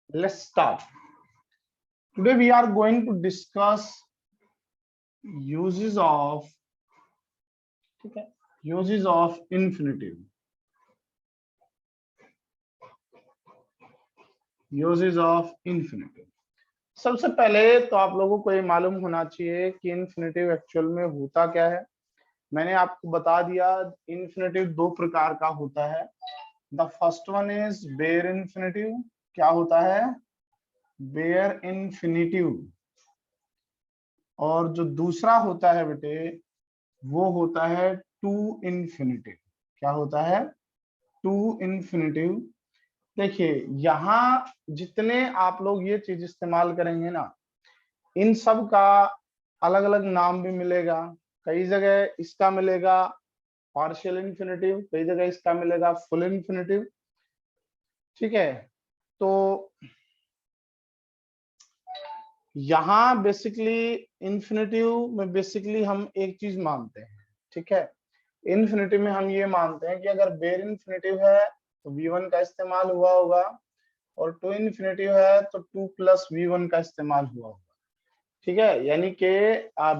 Let's start. Today we are going to discuss uses of infinitive. Uses of infinitive. सबसे पहले तो आप लोगों को ये मालूम होना चाहिए कि इन्फिनेटिव एक्चुअल में होता क्या है। मैंने आपको बता दिया इन्फिनेटिव दो प्रकार का होता है। The first one is bare infinitive. क्या होता है? Bare infinitive. और जो दूसरा होता है बेटे वो होता है टू इन्फिनेटिव। क्या होता है? To infinitive. देखिए यहाँ जितने आप लोग ये चीज इस्तेमाल करेंगे ना, इन सब का अलग अलग नाम भी मिलेगा। कई जगह इसका मिलेगा पार्शियल इन्फिनेटिव, कई जगह इसका मिलेगा फुल इन्फिनेटिव। ठीक है, तो यहाँ बेसिकली इन्फिनेटिव में बेसिकली हम एक चीज मानते हैं। ठीक है, इन्फिनेटिव में हम ये मानते हैं कि अगर बेयर इन्फिनेटिव है तो v1 का इस्तेमाल हुआ होगा, और टू इन्फिनेटिव है तो 2 + v1 का इस्तेमाल हुआ होगा। ठीक है, यानी कि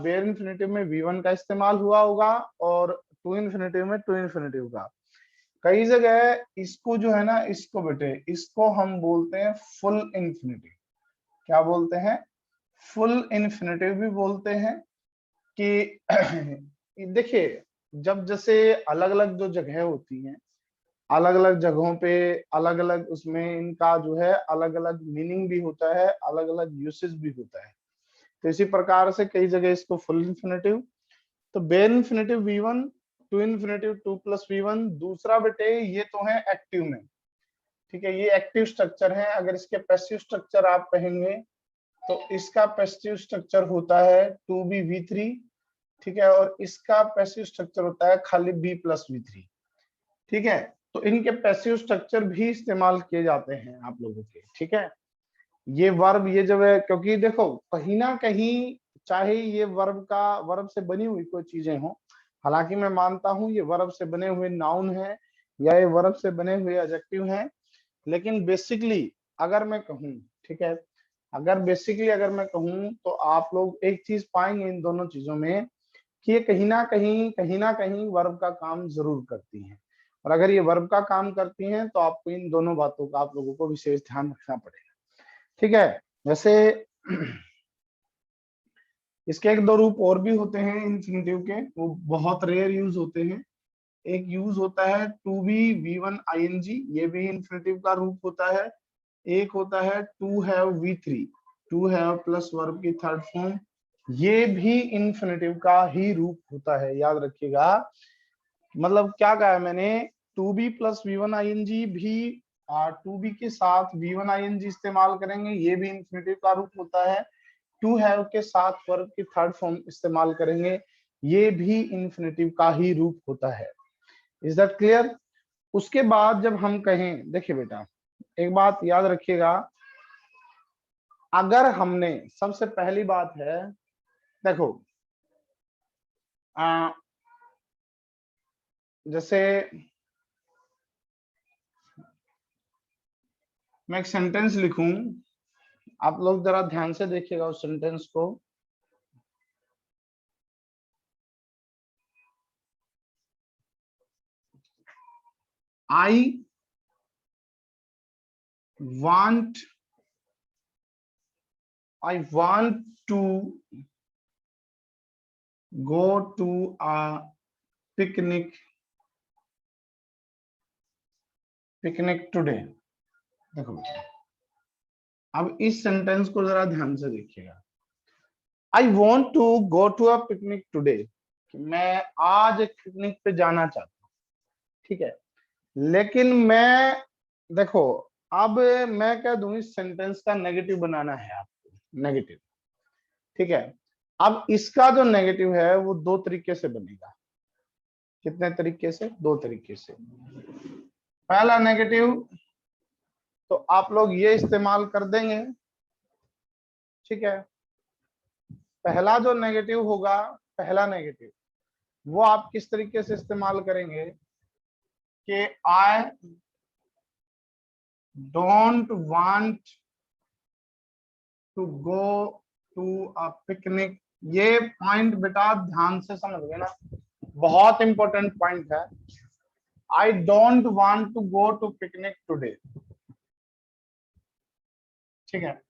बेयर इन्फिनेटिव में v1 का इस्तेमाल हुआ होगा और टू इन्फिनेटिव में टू इन्फिनेटिव का। कई जगह इसको जो है ना, इसको बेटे इसको हम बोलते हैं फुल इन्फिनेटिव। क्या बोलते हैं? फुल इन्फिनेटिव भी बोलते हैं। कि देखिए जब जैसे अलग अलग जो जगह होती हैं, अलग अलग जगहों पे अलग अलग उसमें इनका जो है अलग अलग मीनिंग भी होता है, अलग अलग यूसेज भी होता है। तो इसी प्रकार से कई जगह इसको फुल इन्फिनेटिव, तो bare infinitive v1, to infinitive 2 + v1। दूसरा बेटे ये तो है एक्टिव में। ठीक है, ये एक्टिव स्ट्रक्चर है। अगर इसके पैसिव स्ट्रक्चर आप कहेंगे तो इसका पैसिव स्ट्रक्चर होता है 2b v3। ठीक है, और इसका पैसिव स्ट्रक्चर होता है खाली b + v3। ठीक है, तो इनके पैसिव स्ट्रक्चर भी इस्तेमाल किए जाते हैं आप लोगों के। ठीक है, ये वर्ब ये जब है, क्योंकि देखो कहीं ना कहीं चाहे ये वर्ब से बनी हुई कोई चीजें हो, हालांकि मैं मानता हूं ये वर्ब से बने हुए नाउन है या ये वर्ब से बने हुए एडजेक्टिव हैं, लेकिन बेसिकली अगर मैं कहूं, ठीक है, अगर मैं कहूं तो आप लोग एक चीज पाएंगे इन दोनों चीजों में कि ये कहीं ना कहीं वर्ब का काम जरूर करती हैं। और अगर ये वर्ब का काम करती हैं तो आपको इन दोनों बातों का आप लोगों को विशेष ध्यान रखना पड़ेगा। ठीक है, वैसे इसके एक दो रूप और भी होते हैं इन्फिनेटिव के, वो बहुत रेयर यूज होते हैं। एक यूज होता है टू बी v1 ing, ये भी इन्फिनेटिव का रूप होता है। एक होता है to have v3, to have plus verb की थर्ड फॉर्म, ये भी इन्फिनेटिव का ही रूप होता है। याद रखिएगा, मतलब क्या कहा है मैंने, टू बी + v1 ing भी टू बी के साथ v1 ing इस्तेमाल करेंगे, ये भी इन्फिनेटिव का रूप होता है। टू हैव के साथ वर्ब की थर्ड फॉर्म इस्तेमाल करेंगे, ये भी इन्फिनेटिव का ही रूप होता है। Is that clear? उसके बाद जब हम कहें, देखिए बेटा एक बात याद रखिएगा, अगर हमने सबसे पहली बात है, देखो जैसे मैं एक सेंटेंस लिखूं, आप लोग जरा ध्यान से देखिएगा उस सेंटेंस को। I want to go to a picnic today। देखो बेटा, अब इस सेंटेंस को जरा ध्यान से देखिएगा। I want to go to a picnic today, मैं आज एक पिकनिक पे जाना चाहता हूँ। ठीक है, लेकिन मैं देखो अब मैं क्या दूं, इस सेंटेंस का नेगेटिव बनाना है आपको, नेगेटिव। ठीक है, अब इसका जो नेगेटिव है वो दो तरीके से बनेगा। कितने तरीके से? दो तरीके से। पहला नेगेटिव तो आप लोग ये इस्तेमाल कर देंगे। ठीक है, पहला जो नेगेटिव होगा, पहला नेगेटिव वो आप किस तरीके से इस्तेमाल करेंगे कि I don't want to go to a picnic. ये पॉइंट बेटा ध्यान से समझ गए ना, बहुत इंपॉर्टेंट पॉइंट है। I don't want to go to picnic today, ठीक है।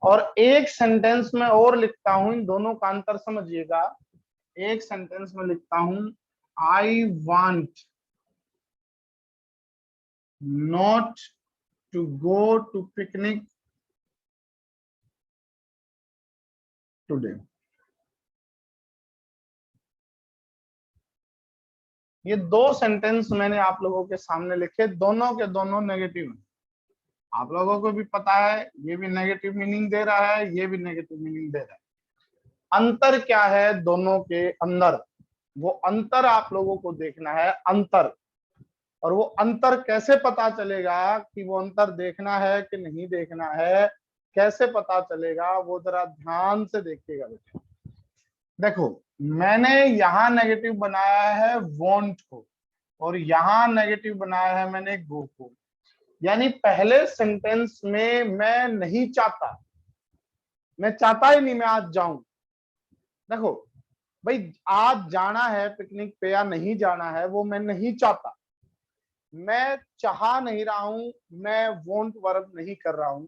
और एक सेंटेंस में और लिखता हूं, इन दोनों का अंतर समझिएगा। एक सेंटेंस में लिखता हूं I want not to go to picnic today. ये दो सेंटेंस मैंने आप लोगों के सामने लिखे, दोनों के दोनों नेगेटिव हैं। आप लोगों को भी पता है ये भी नेगेटिव मीनिंग दे रहा है, ये भी नेगेटिव मीनिंग दे रहा है। अंतर क्या है दोनों के अंदर, वो अंतर आप लोगों को देखना है, अंतर। और वो अंतर कैसे पता चलेगा कि वो अंतर देखना है कि नहीं देखना है, कैसे पता चलेगा, वो जरा ध्यान से देखिएगा बेटा। देखो मैंने यहाँ नेगेटिव बनाया है वॉन्ट को, और यहाँ नेगेटिव बनाया है मैंने गो को। यानी पहले सेंटेंस में मैं नहीं चाहता, मैं चाहता ही नहीं मैं आज जाऊं। देखो भाई आज जाना है पिकनिक पे या नहीं जाना है वो मैं नहीं चाहता, मैं चाह नहीं रहा हूं, मैं वोंट वर्ब नहीं कर रहा हूं।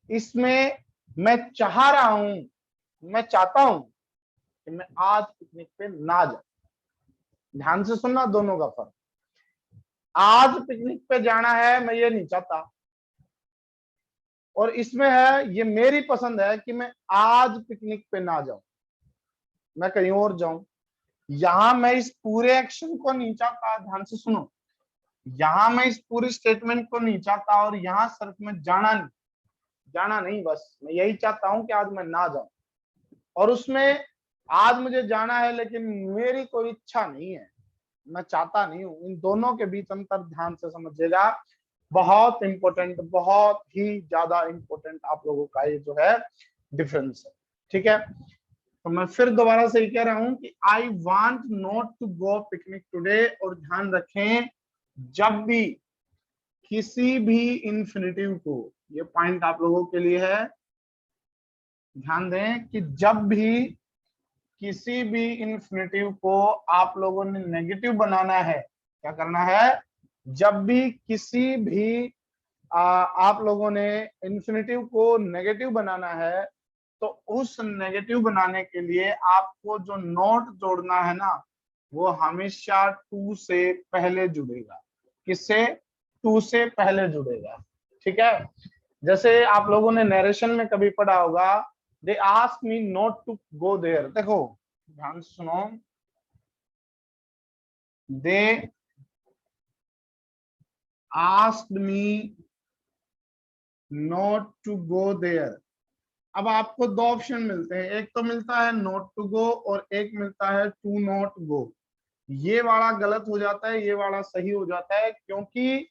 इसमें मैं चाह रहा हूं, मैं चाहता हूं कि मैं आज पिकनिक पे ना जाऊं। ध्यान से सुनना दोनों का फर्क। आज पिकनिक पे जाना है मैं ये नहीं चाहता, और इसमें है ये मेरी पसंद है कि मैं आज पिकनिक पे ना जाऊं, मैं कहीं और जाऊं। यहां मैं इस पूरे एक्शन को नहीं चाहता, ध्यान से सुनो। यहां मैं इस पूरी स्टेटमेंट को नहीं चाहता, और यहां सिर्फ मैं जाना नहीं, बस मैं यही चाहता हूं कि आज मैं ना जाऊं। और उसमें आज मुझे जाना है लेकिन मेरी कोई इच्छा नहीं है, मैं चाहता नहीं हूं। इन दोनों के बीच अंतर ध्यान से समझिएगा, बहुत इंपॉर्टेंट, बहुत ही ज्यादा इंपॉर्टेंट आप लोगों का ये जो है डिफरेंस है, ठीक है। तो मैं फिर दोबारा से कह रहा हूं कि I want not to go picnic today. और ध्यान रखें जब भी किसी भी इंफिनिटिव को, ये पॉइंट आप लोगों के लिए है, ध्यान दें कि जब भी किसी भी इंफिनिटिव को आप लोगों ने नेगेटिव बनाना है, क्या करना है, जब भी किसी भी आप लोगों ने इंफिनिटिव को नेगेटिव बनाना है, तो उस नेगेटिव बनाने के लिए आपको जो नोट जोड़ना है ना, वो हमेशा टू से पहले जुड़ेगा। किससे? टू से पहले जुड़ेगा, ठीक है। जैसे आप लोगों ने नरेशन में कभी पढ़ा होगा, they ask me not to go there. देखो ध्यान से सुनो, they asked me not to go there. अब आपको दो ऑप्शन मिलते हैं, एक तो मिलता है नॉट टू गो और एक मिलता है टू नॉट गो। ये वाला गलत हो जाता है, ये वाला सही हो जाता है, क्योंकि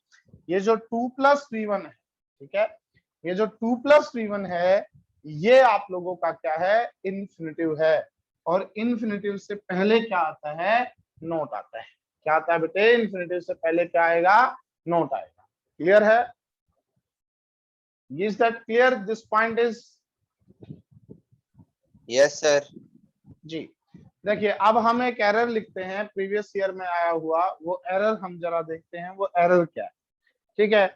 ये जो 2+V1 है, ठीक है, ये जो 2+V1 है, ये आप लोगों का क्या है, इन्फिनिटिव है। और इन्फिनिटिव से पहले क्या आता है, नोट आता है। क्या आता है बेटे, इन्फिनिटिव से पहले क्या आएगा, नोट आएगा। क्लियर है? Is that clear? This point is yes sir. जी। देखिए अब हम एक एरर लिखते हैं प्रीवियस ईयर में आया हुआ, वो एरर हम जरा देखते हैं वो एरर क्या है, ठीक है।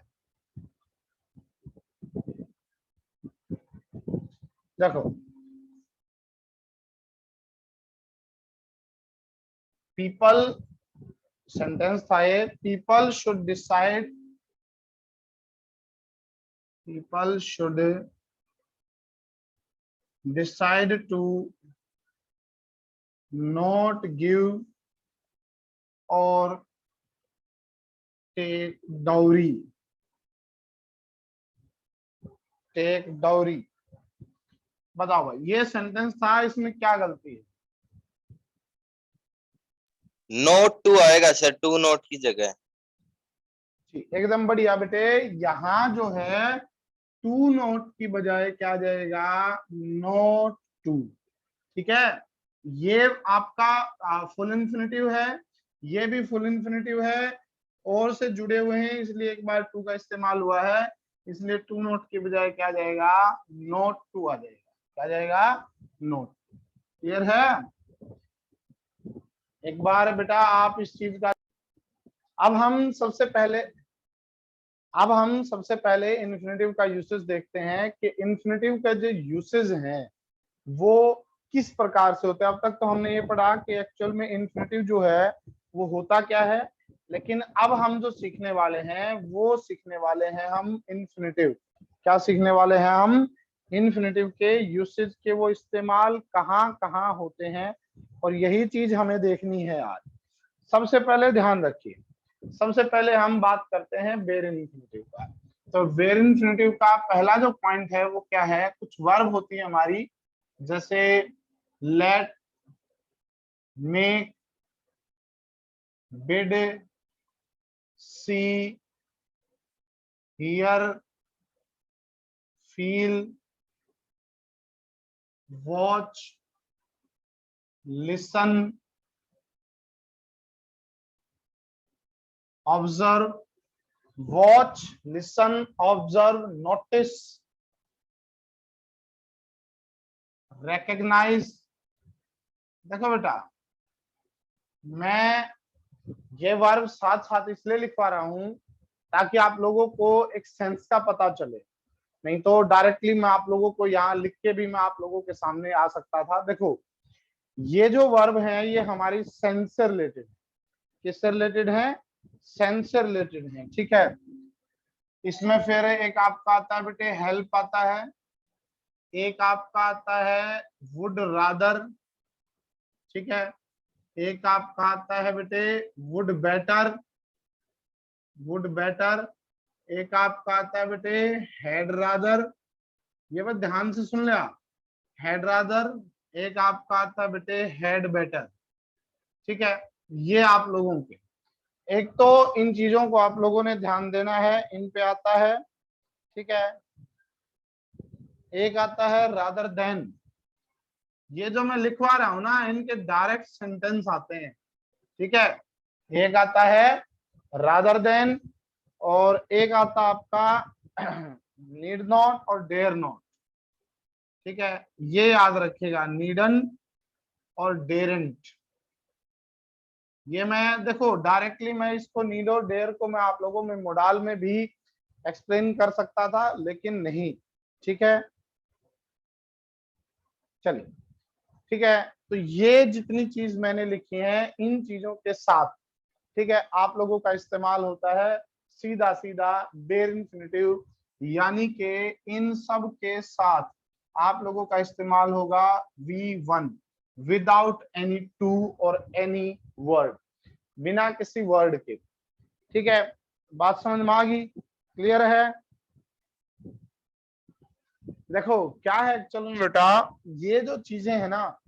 देखो पीपल, सेंटेंस था ये, people should decide to not give और टेक डाउरी। बताओ भाई ये सेंटेंस था, इसमें क्या गलती है? नोट टू आएगा सर, टू नोट की जगह। एकदम बढ़िया बेटे। यहाँ जो है टू नोट की बजाय क्या जाएगा, नोट टू, ठीक है। ये आपका फुल इंफिनिटिव है, ये भी फुल इंफिनिटिव है, और से जुड़े हुए हैं इसलिए एक बार टू का इस्तेमाल हुआ है। इसलिए टू नोट के बजाय क्या आ जाएगा, नोट टू आ जाएगा। क्या जाएगा, नोट। क्लियर है। एक बार बेटा आप इस चीज का, अब हम सबसे पहले इन्फिनेटिव का यूसेज देखते हैं कि इन्फिनेटिव का जो यूसेज है वो किस प्रकार से होता है। अब तक तो हमने ये पढ़ा कि एक्चुअल में इन्फिनेटिव जो है वो होता क्या है, लेकिन अब हम जो सीखने वाले हैं वो सीखने वाले हैं हम इन्फिनेटिव। क्या सीखने वाले हैं हम, इन्फिनेटिव के यूसेज के वो इस्तेमाल कहाँ कहाँ होते हैं, और यही चीज हमें देखनी है आज। सबसे पहले ध्यान रखिए, सबसे पहले हम बात करते हैं बेयर इन्फिनेटिव का। तो बेयर इन्फिनेटिव का पहला जो पॉइंट है वो क्या है, कुछ वर्ब होती है हमारी, जैसे let, make, bid, see, hear, feel, watch, listen, observe, watch, listen, observe, notice, recognise. देखो बेटा, मैं ये वर्ब साथ साथ इसलिए लिखवा रहा हूं ताकि आप लोगों को एक सेंस का पता चले, नहीं तो डायरेक्टली मैं आप लोगों को यहाँ लिख के भी मैं आप लोगों के सामने आ सकता था। देखो ये जो वर्ब है ये हमारी सेंस से रिलेटेड है। किससे रिलेटेड है, सेंस से रिलेटेड है। ठीक है, इसमें फिर एक आपका आता है बेटे हेल्प आता है, एक आपका आता है वुड रादर, ठीक है, एक आपका आता है बेटे वुड बेटर, वुड बेटर, एक आपका आता है बेटे हेड रादर, ये बस ध्यान से सुन लिया, हेड रादर, एक आपका आता है बेटे हेड बेटर। ठीक है, ये आप लोगों के, एक तो इन चीजों को आप लोगों ने ध्यान देना है, इन पे आता है। ठीक है, एक आता है रादर देन, ये जो मैं लिखवा रहा हूं ना इनके डायरेक्ट सेंटेंस आते हैं। ठीक है, एक आता है रादर देन और एक आता आपका नीड नॉट और डेयर नॉट। ठीक है, ये याद रखिएगा, नीडन और डेरेंट। ये मैं देखो डायरेक्टली मैं इसको नीड और डेयर को मैं आप लोगों में मोडाल में भी एक्सप्लेन कर सकता था, लेकिन नहीं। ठीक है, चलिए ठीक है, तो ये जितनी चीज मैंने लिखी है इन चीजों के साथ, ठीक है, आप लोगों का इस्तेमाल होता है सीधा सीधा बेयर इन्फिनेटिव, यानी कि इन सब के साथ आप लोगों का इस्तेमाल होगा V1 विदाउट एनी टू और एनी वर्ड, बिना किसी वर्ड के। ठीक है, बात समझ में आ गई, क्लियर है। देखो क्या है, चलो बेटा ये जो चीजें है ना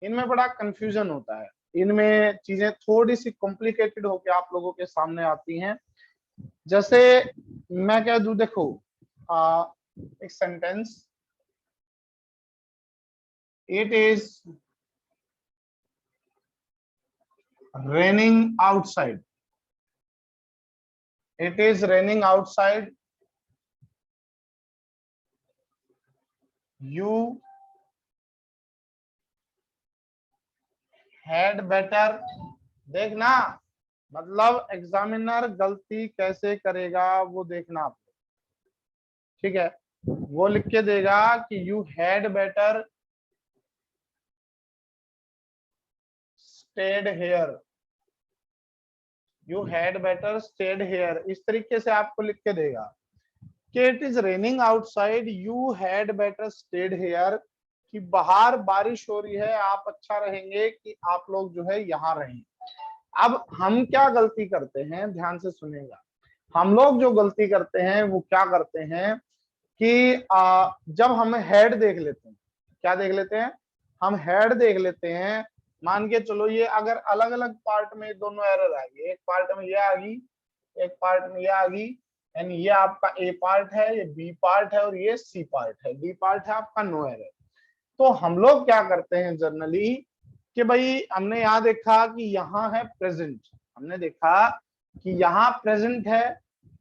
इनमें बड़ा कंफ्यूजन होता है, इनमें चीजें थोड़ी सी कॉम्प्लिकेटेड होकर आप लोगों के सामने आती हैं। जैसे मैं कह दूं, देखो एक sentence, it is raining outside, it is raining outside, you had better. देखना, मतलब एग्जामिनर गलती कैसे करेगा वो देखना आप। ठीक है, वो लिख के देगा कि you had better stayed here, you had better stayed here, इस तरीके से आपको लिख के देगा कि it is raining outside, you had better stayed here, कि बाहर बारिश हो रही है, आप अच्छा रहेंगे कि आप लोग जो है यहाँ रहें। अब हम क्या गलती करते हैं, ध्यान से सुनेगा, हम लोग जो गलती करते हैं वो क्या करते हैं कि जब हम हेड देख लेते हैं, क्या देख लेते हैं, हम हेड देख लेते हैं, मान के चलो ये अगर अलग अलग पार्ट में दोनों एरर आ गई, एक पार्ट में ये आ गई, एक पार्ट में ये आ गई, यानी ये आपका ए पार्ट है, ये बी पार्ट है और ये सी पार्ट है, डी पार्ट है आपका, नो एरर। तो हम लोग क्या करते हैं जनरली कि भाई हमने यहाँ देखा कि यहाँ है प्रेजेंट, हमने देखा कि यहाँ प्रेजेंट है,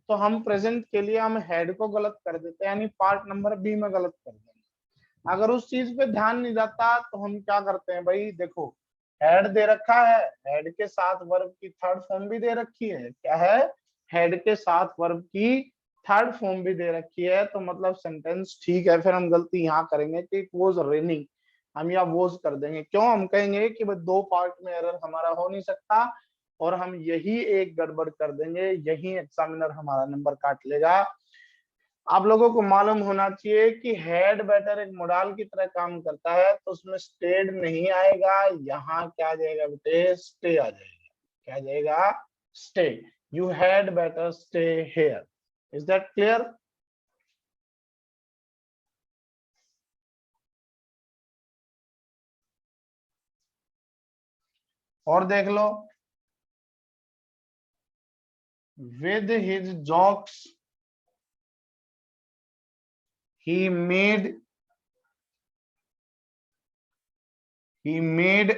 तो हम प्रेजेंट के लिए हम हेड को गलत कर देते हैं, यानी पार्ट नंबर बी में गलत कर देंगे। अगर उस चीज पे ध्यान नहीं जाता तो हम क्या करते हैं भाई, देखो हेड दे रखा है, हेड के साथ वर्ब की थर्ड फॉर्म भी दे रखी है, क्या है, हेड के साथ वर्ब की थर्ड फॉर्म भी दे रखी है, तो मतलब सेंटेंस ठीक है। फिर हम गलती यहाँ करेंगे कि इट वॉज रेनिंग, हम या वॉज कर देंगे। क्यों, हम कहेंगे कि भाई दो पार्ट में एरर हमारा हो नहीं सकता, और हम यही एक गड़बड़ कर देंगे, यही एग्जामिनर हमारा नंबर काट लेगा। आप लोगों को मालूम होना चाहिए कि हेड बेटर एक मोडाल की तरह काम करता है, तो उसमें स्टेड नहीं आएगा, यहाँ क्या आ जाएगा बेटे, स्टे आ जाएगा। क्या आ जाएगा, stay. You had better stay here. Is that clear? और देख लो, with his jokes he made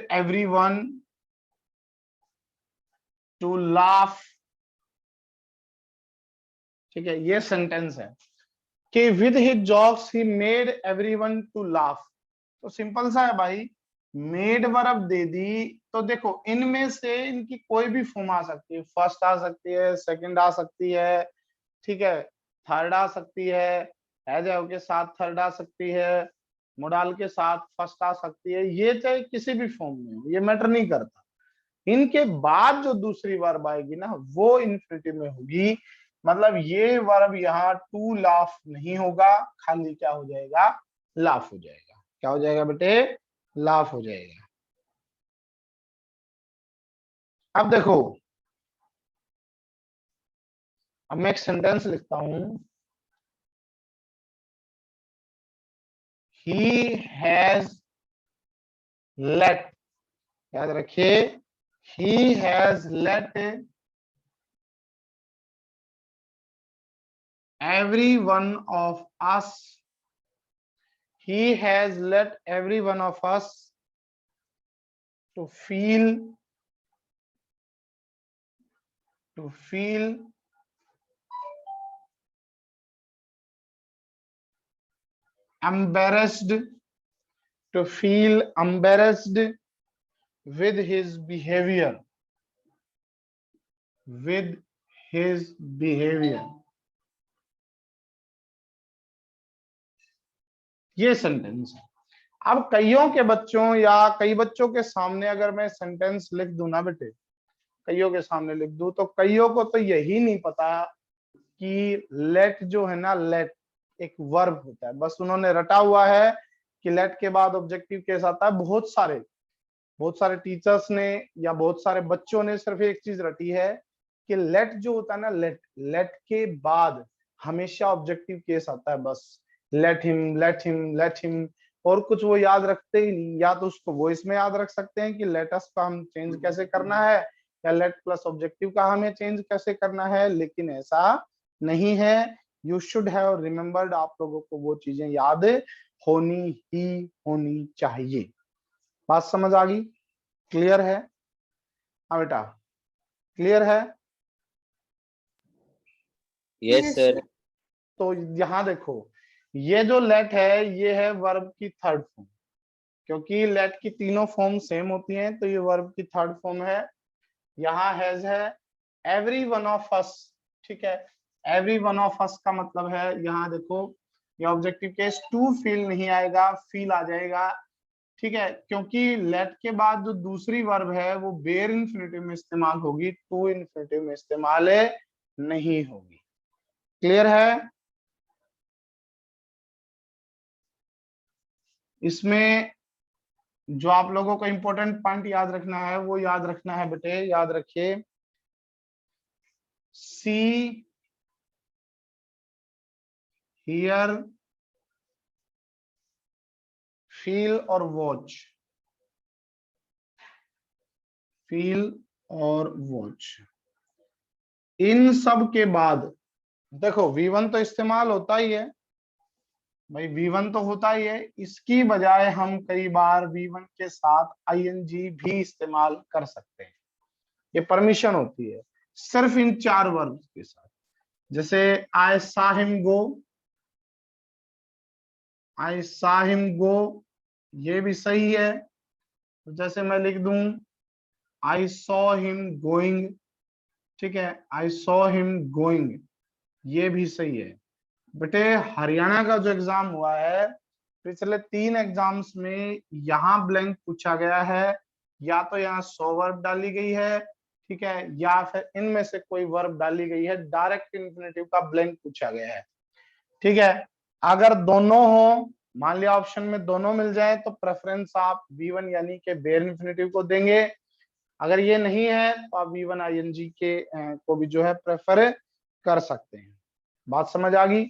everyone to laugh। ठीक है, ये सेंटेंस है कि with his jokes he made everyone to laugh। तो सिंपल सा है भाई, मेड वर्ब दे दी, तो देखो इनमें से इनकी कोई भी फॉर्म आ सकती है, फर्स्ट आ सकती है, सेकंड आ सकती है, ठीक है, थर्ड आ सकती है, एडजेक्टिव के साथ थर्ड आ सकती है, मोडाल के साथ फर्स्ट आ सकती है, ये चाहे किसी भी फॉर्म में हो, ये मैटर नहीं करता। इनके बाद जो दूसरी वर्ब आएगी ना, वो इन्फिनिटिव में होगी। मतलब ये वर्ब यहाँ टू लाफ नहीं होगा, खाली क्या हो जाएगा, लाफ हो जाएगा। क्या हो जाएगा बेटे, लाफ हो जाएगा। अब देखो, अब मैं एक सेंटेंस लिखता हूं, ही हैज लेट, याद रखिए, he has let every one of us, he has let every one of us to feel embarrassed, to feel embarrassed with his behavior, with his behavior। ये सेंटेंस है। अब कईयों के बच्चों या कई बच्चों के सामने अगर मैं सेंटेंस लिख दूं ना बेटे, कईयों के सामने लिख दूं, तो कईयों को तो यही नहीं पता कि लेट जो है ना, लेट एक वर्ब होता है। बस उन्होंने रटा हुआ है कि लेट के बाद ऑब्जेक्टिव केस आता है। बहुत सारे टीचर्स ने या बहुत सारे बच्चों ने सिर्फ एक चीज रटी है कि लेट जो होता है ना, लेट के बाद हमेशा ऑब्जेक्टिव केस आता है, बस let him, let him, let him, और कुछ वो याद रखते ही नहीं। या तो उसको वॉइस में याद रख सकते हैं कि लेटस का हम चेंज कैसे करना है, या लेट प्लस ऑब्जेक्टिव का हमें चेंज कैसे करना है, लेकिन ऐसा नहीं है। यू शुड हैव रिमेम्बर्ड, आप लोगों को वो चीजें याद होनी ही होनी चाहिए। बात समझ आ गई? क्लियर है? हाँ बेटा, क्लियर है? Yes sir. तो यहाँ देखो, ये जो लेट है ये है वर्ब की थर्ड फॉर्म, क्योंकि लेट की तीनों फॉर्म सेम होती हैं, तो ये वर्ब की थर्ड फॉर्म है। यहाँ हैज है, एवरी वन ऑफ अस, ठीक है, एवरी वन ऑफ अस का मतलब है, यहाँ देखो ये ऑब्जेक्टिव केस, टू फील नहीं आएगा, फील आ जाएगा, ठीक है, क्योंकि लेट के बाद जो दूसरी वर्ब है वो बेयर इन्फिनिटिव में इस्तेमाल होगी, टू इन्फिनिटिव में इस्तेमाल नहीं होगी। क्लियर है? इसमें जो आप लोगों को इंपॉर्टेंट पॉइंट याद रखना है वो याद रखना है बेटे, याद रखिए, सी, हियर, फील और वॉच, फील और वॉच, इन सब के बाद देखो V1 तो इस्तेमाल होता ही है भाई, V1 तो होता ही है, इसकी बजाय हम कई बार V1 के साथ ING भी इस्तेमाल कर सकते हैं, ये परमिशन होती है सिर्फ इन चार वर्ब्स के साथ। जैसे आई saw him go, आई saw him go, ये भी सही है। तो जैसे मैं लिख दूं आई saw him going, ठीक है, आई saw him going, ये भी सही है। बेटे हरियाणा का जो एग्जाम हुआ है, पिछले 3 एग्जाम्स में यहाँ ब्लैंक पूछा गया है, या तो यहाँ सो वर्ब डाली गई है, ठीक है, या फिर इनमें से कोई वर्ब डाली गई है, डायरेक्ट इन्फिनेटिव का ब्लैंक पूछा गया है। ठीक है, अगर दोनों हो, मान लिया ऑप्शन में दोनों मिल जाए, तो प्रेफरेंस आप V1 यानी के बेयर इन्फिनेटिव को देंगे। अगर ये नहीं है तो आप V1 ING के को भी जो है प्रेफर कर सकते हैं। बात समझ आ गई?